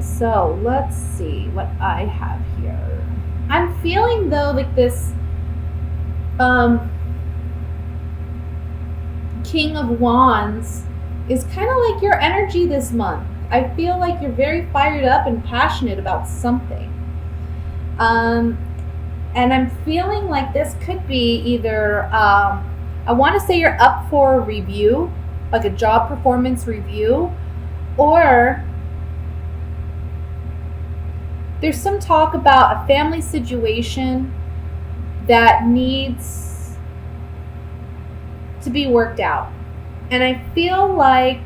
so let's see what I have here. I'm feeling though like this King of Wands is kind of like your energy this month. I feel like you're very fired up and passionate about something. And I'm feeling like this could be either, I want to say you're up for a review, like a job performance review, or there's some talk about a family situation that needs to be worked out. And I feel like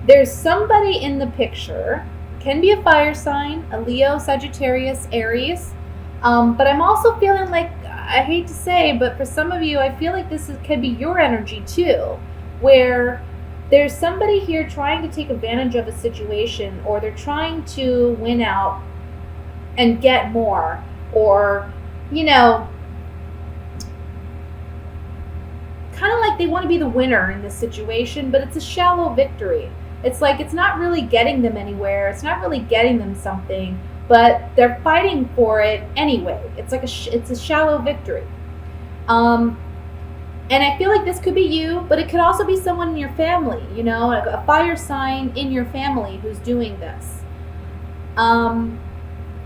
there's somebody in the picture, can be a fire sign, a Leo, Sagittarius, Aries, but I'm also feeling like, I hate to say, but for some of you, I feel like could be your energy too, where there's somebody here trying to take advantage of a situation, or they're trying to win out and get more, or, you know, kind of like they want to be the winner in this situation, but it's a shallow victory. It's like it's not really getting them anywhere. It's not really getting them something, but they're fighting for it anyway. It's like it's a shallow victory. And I feel like this could be you, but it could also be someone in your family, you know, a fire sign in your family who's doing this.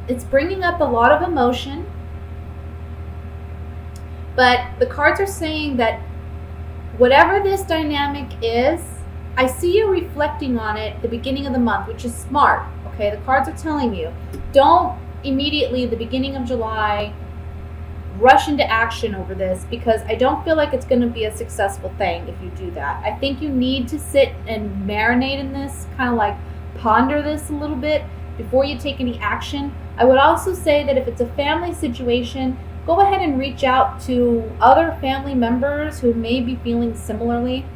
It's bringing up a lot of emotion, but the cards are saying that whatever this dynamic is, I see you reflecting on it at the beginning of the month, which is smart. Okay, the cards are telling you, don't immediately at the beginning of July rush into action over this, because I don't feel like it's going to be a successful thing if you do that. I think you need to sit and marinate in this, kind of like ponder this a little bit before you take any action. I would also say that if it's a family situation, go ahead and reach out to other family members who may be feeling similarly,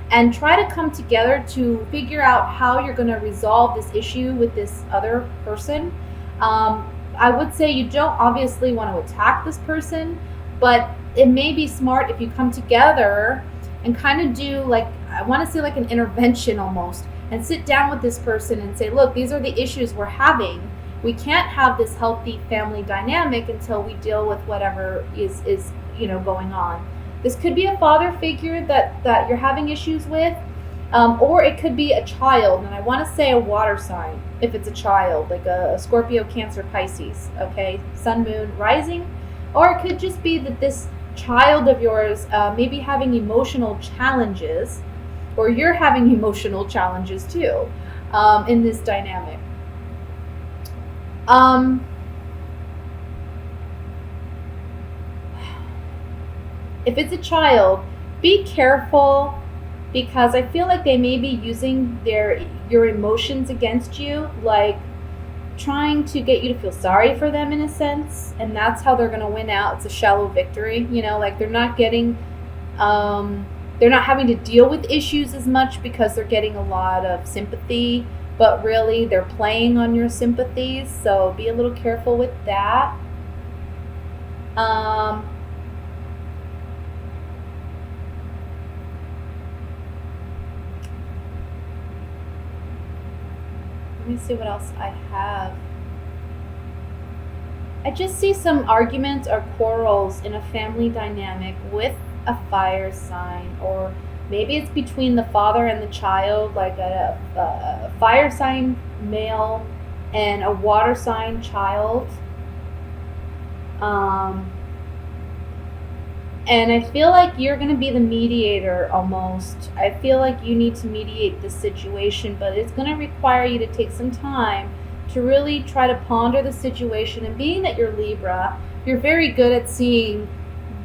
and try to come together to figure out how you're going to resolve this issue with this other person. I would say you don't obviously want to attack this person, but it may be smart if you come together and kind of do, like, I want to say like an intervention almost, and sit down with this person and say, look, these are the issues we're having. We can't have this healthy family dynamic until we deal with whatever is going on. This could be a father figure that you're having issues with, or it could be a child, and I want to say a water sign if it's a child, like a Scorpio, Cancer, Pisces, okay, Sun, Moon, Rising, or it could just be that this child of yours may be having emotional challenges, or you're having emotional challenges too in this dynamic. If it's a child, be careful, because I feel like they may be using your emotions against you, like trying to get you to feel sorry for them in a sense, and that's how they're going to win out. It's a shallow victory, you know, like they're not having to deal with issues as much because they're getting a lot of sympathy, but really they're playing on your sympathies, so be a little careful with that. Let me see what else I have. I just see some arguments or quarrels in a family dynamic with a fire sign, or maybe it's between the father and the child, like a fire sign male and a water sign child. And I feel like you're going to be the mediator almost. I feel like you need to mediate this situation, but it's going to require you to take some time to really try to ponder the situation. And being that you're Libra, you're very good at seeing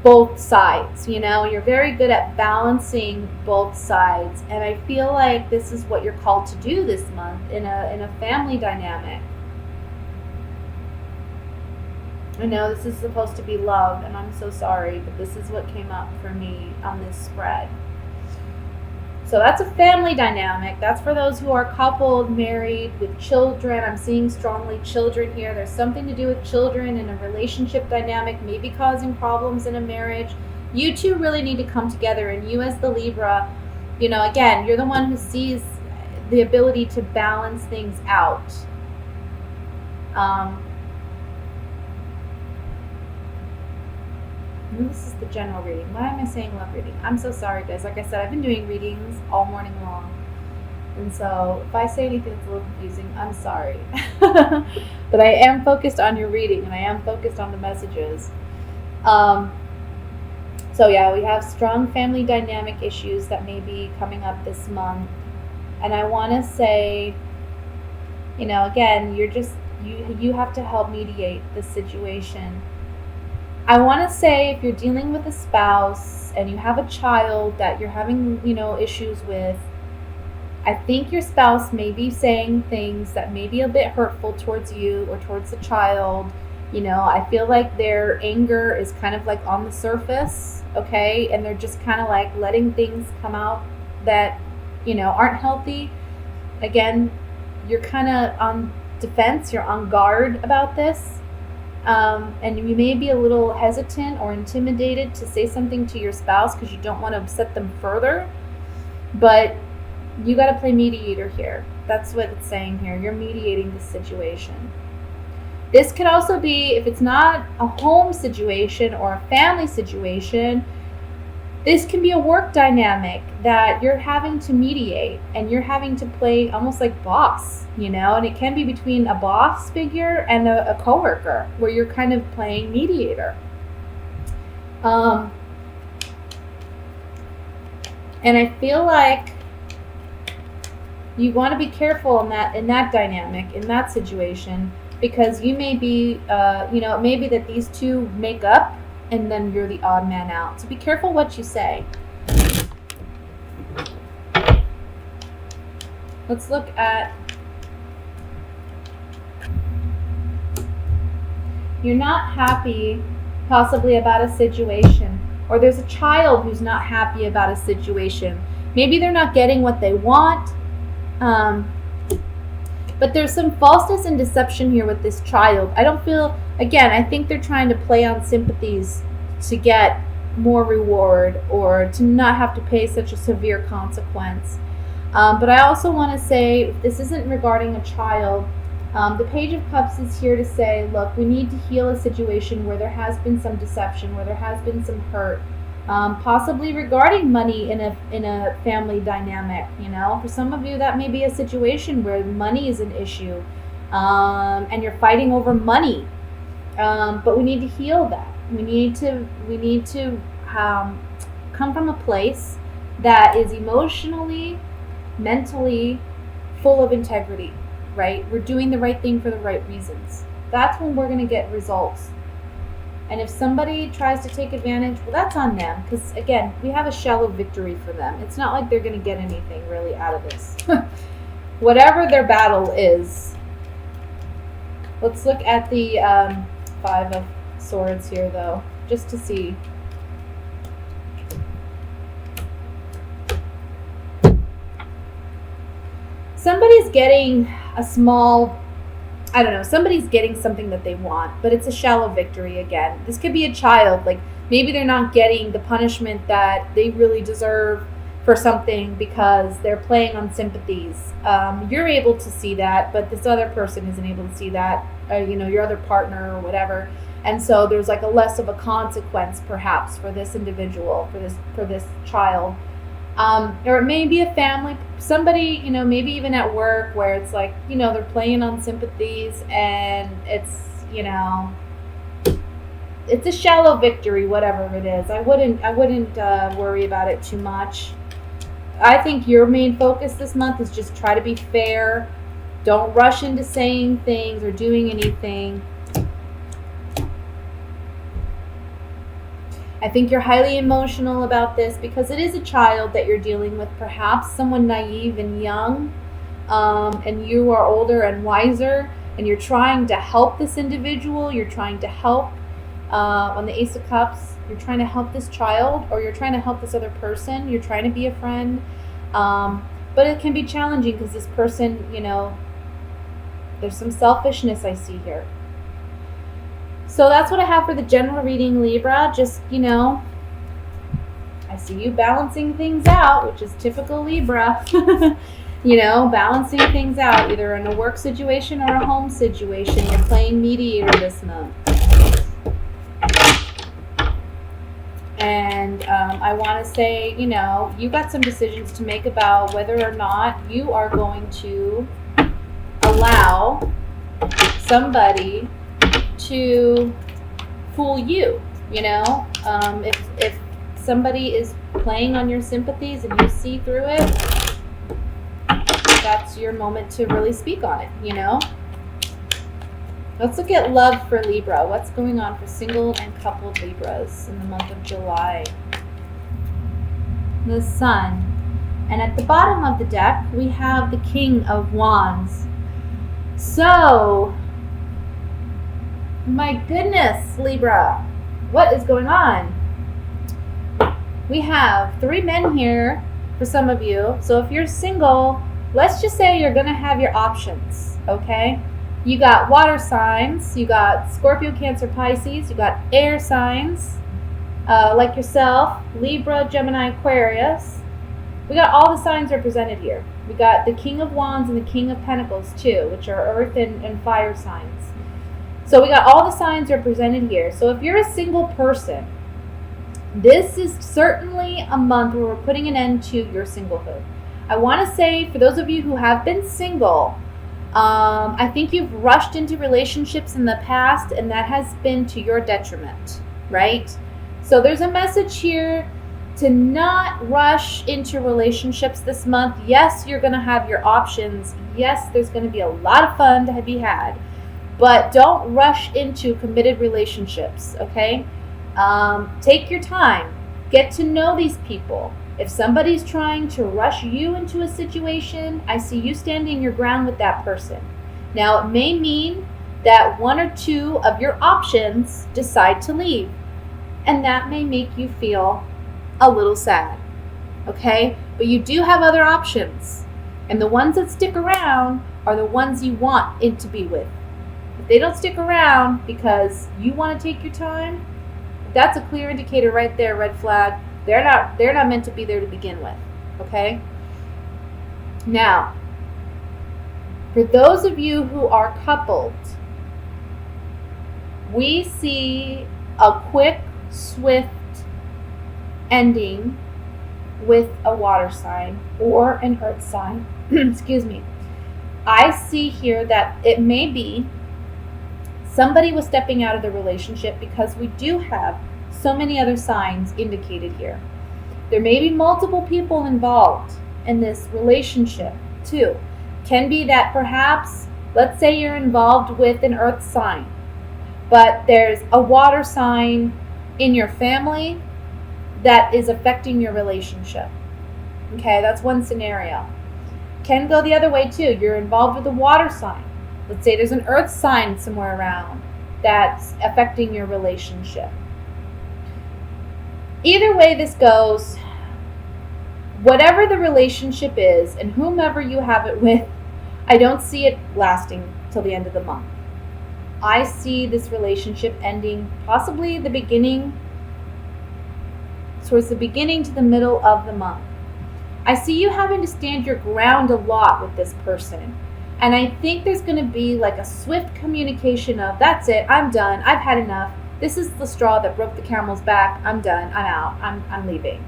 both sides, you know? You're very good at balancing both sides. And I feel like this is what you're called to do this month in a family dynamic. I know this is supposed to be love, and I'm so sorry, but this is what came up for me on this spread. So that's a family dynamic. That's for those who are coupled, married, with children. I'm seeing strongly children here. There's something to do with children in a relationship dynamic, maybe causing problems in a marriage. You two really need to come together, and you as the Libra, you know, again, you're the one who sees the ability to balance things out. This is the general reading. Why am I saying love reading? I'm so sorry, guys. Like I said, I've been doing readings all morning long. And so if I say anything that's a little confusing, I'm sorry. But I am focused on your reading, and I am focused on the messages. So yeah, we have strong family dynamic issues that may be coming up this month. And I want to say, you know, again, you have to help mediate the situation. I want to say, if you're dealing with a spouse and you have a child that you're having, you know, issues with, I think your spouse may be saying things that may be a bit hurtful towards you or towards the child. You know, I feel like their anger is kind of like on the surface, okay? And they're just kind of like letting things come out that, you know, aren't healthy. Again, you're kind of on defense, you're on guard about this. And you may be a little hesitant or intimidated to say something to your spouse because you don't want to upset them further. But you got to play mediator here. That's what it's saying here. You're mediating the situation. This could also be, if it's not a home situation or a family situation, this can be a work dynamic that you're having to mediate, and you're having to play almost like boss, you know, and it can be between a boss figure and a coworker where you're kind of playing mediator. And I feel like you want to be careful in that dynamic, in that situation, because you may be, you know, it may be that these two make up and then you're the odd man out. So be careful what you say. Let's look at, you're not happy possibly about a situation, or there's a child who's not happy about a situation. Maybe they're not getting what they want, but there's some falseness and deception here with this child. I don't feel, again, I think they're trying to play on sympathies to get more reward or to not have to pay such a severe consequence. But I also want to say, this isn't regarding a child. The Page of Cups is here to say, look, we need to heal a situation where there has been some deception, where there has been some hurt, possibly regarding money in a family dynamic. You know, for some of you, that may be a situation where money is an issue, and you're fighting over money. But we need to heal that. We need to come from a place that is emotionally, mentally full of integrity, right? We're doing the right thing for the right reasons. That's when we're going to get results. And if somebody tries to take advantage, well, that's on them. Because, again, we have a shallow victory for them. It's not like they're going to get anything really out of this. Whatever their battle is. Let's look at the Five of Swords here, though, just to see. Somebody's getting a small, I don't know, somebody's getting something that they want, but it's a shallow victory again. This could be a child, like maybe they're not getting the punishment that they really deserve for something because they're playing on sympathies. You're able to see that, but this other person isn't able to see that, you know, your other partner or whatever. And so there's like a less of a consequence perhaps for this individual, for this child. Or it may be a family, somebody, you know, maybe even at work where it's like, you know, they're playing on sympathies and it's, you know, it's a shallow victory, whatever it is. I wouldn't worry about it too much. I think your main focus this month is just try to be fair. Don't rush into saying things or doing anything. I think you're highly emotional about this because it is a child that you're dealing with, perhaps someone naive and young, and you are older and wiser, and you're trying to help this individual. You're trying to help, on the Ace of Cups, you're trying to help this child, or you're trying to help this other person. You're trying to be a friend, but it can be challenging because this person, you know, there's some selfishness I see here. So that's what I have for the general reading, Libra. Just, you know, I see you balancing things out, which is typical Libra. You know, balancing things out, either in a work situation or a home situation. You're playing mediator this month. And I want to say, you know, you got some decisions to make about whether or not you are going to allow somebody to fool you. You know, if somebody is playing on your sympathies and you see through it, that's your moment to really speak on it, you know? Let's look at love for Libra. What's going on for single and coupled Libras in the month of July? The Sun. And at the bottom of the deck, we have the King of Wands. So, my goodness, Libra, what is going on? We have 3 men here for some of you. So if you're single, let's just say you're going to have your options, okay? You got water signs, you got Scorpio, Cancer, Pisces, you got air signs, like yourself, Libra, Gemini, Aquarius. We got all the signs represented here. We got the King of Wands and the King of Pentacles too, which are earth and fire signs. So we got all the signs represented here. So if you're a single person, this is certainly a month where we're putting an end to your singlehood. I want to say, for those of you who have been single, I think you've rushed into relationships in the past, and that has been to your detriment, right? So there's a message here to not rush into relationships this month. Yes, you're going to have your options. Yes, there's going to be a lot of fun to be had, but don't rush into committed relationships, okay? Take your time. Get to know these people. If somebody's trying to rush you into a situation, I see you standing your ground with that person. Now, it may mean that 1 or 2 of your options decide to leave, and that may make you feel a little sad, okay? But you do have other options, and the ones that stick around are the ones you want it to be with. If they don't stick around because you want to take your time, that's a clear indicator right there, red flag. They're not meant to be there to begin with, okay? Now, for those of you who are coupled, we see a quick, swift ending with a water sign or an earth sign. Excuse me. I see here that it may be somebody was stepping out of the relationship, because we do have so many other signs indicated here. There may be multiple people involved in this relationship too. Can be that perhaps, let's say you're involved with an earth sign, but there's a water sign in your family that is affecting your relationship. Okay, that's one scenario. Can go the other way too. You're involved with a water sign. Let's say there's an earth sign somewhere around that's affecting your relationship. Either way this goes, whatever the relationship is and whomever you have it with, I don't see it lasting till the end of the month. I see this relationship ending possibly towards the beginning to the middle of the month. I see you having to stand your ground a lot with this person. And I think there's going to be like a swift communication of, that's it, I'm done, I've had enough. This is the straw that broke the camel's back. I'm done, I'm out, I'm leaving.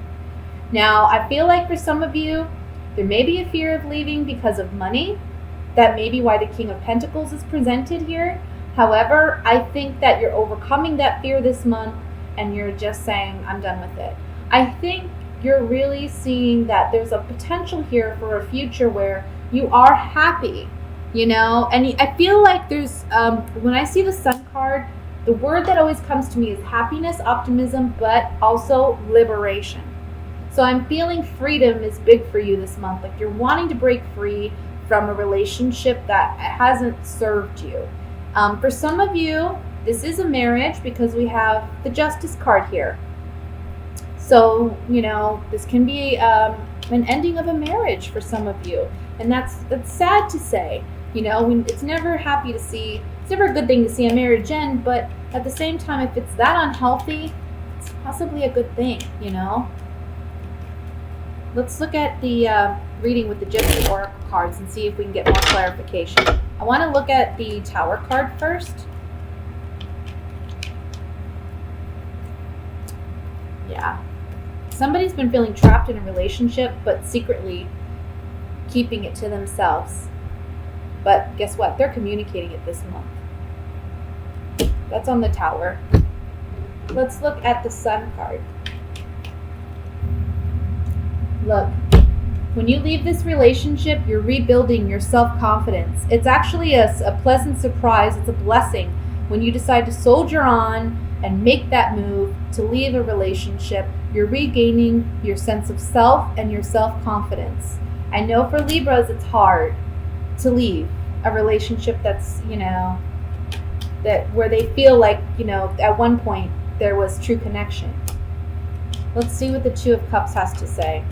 Now, I feel like for some of you, there may be a fear of leaving because of money. That may be why the King of Pentacles is presented here. However, I think that you're overcoming that fear this month and you're just saying, I'm done with it. I think you're really seeing that there's a potential here for a future where you are happy, you know? And I feel like there's, when I see the Sun card, the word that always comes to me is happiness, optimism, but also liberation. So I'm feeling freedom is big for you this month. Like you're wanting to break free from a relationship that hasn't served you. For some of you, this is a marriage because we have the Justice card here. So, you know, this can be an ending of a marriage for some of you. And that's sad to say. You know, it's never happy to see, it's never a good thing to see a marriage end, but at the same time, if it's that unhealthy, it's possibly a good thing, you know? Let's look at the reading with the Gypsy Oracle cards and see if we can get more clarification. I want to look at the Tower card first. Yeah. Somebody's been feeling trapped in a relationship, but secretly keeping it to themselves. But guess what? They're communicating it this month. That's on the Tower. Let's look at the Sun card. Look, when you leave this relationship, you're rebuilding your self-confidence. It's actually a pleasant surprise. It's a blessing when you decide to soldier on and make that move to leave a relationship. You're regaining your sense of self and your self-confidence. I know for Libras, it's hard to leave a relationship that's, that where they feel like, at one point there was true connection. Let's see what the Two of Cups has to say.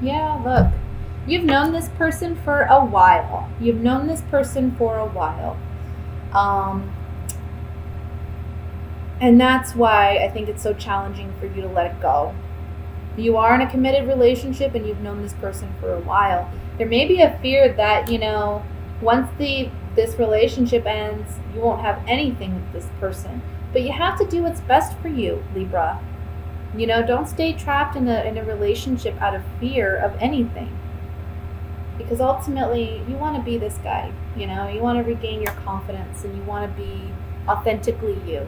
Yeah, look. You've known this person for a while. You've known this person for a while. And that's why I think it's so challenging for you to let it go. You are in a committed relationship and you've known this person for a while. There may be a fear that, once this relationship ends, you won't have anything with this person. But you have to do what's best for you, Libra. Don't stay trapped in a relationship out of fear of anything. Because ultimately, you want to be this guy. You want to regain your confidence and you want to be authentically you.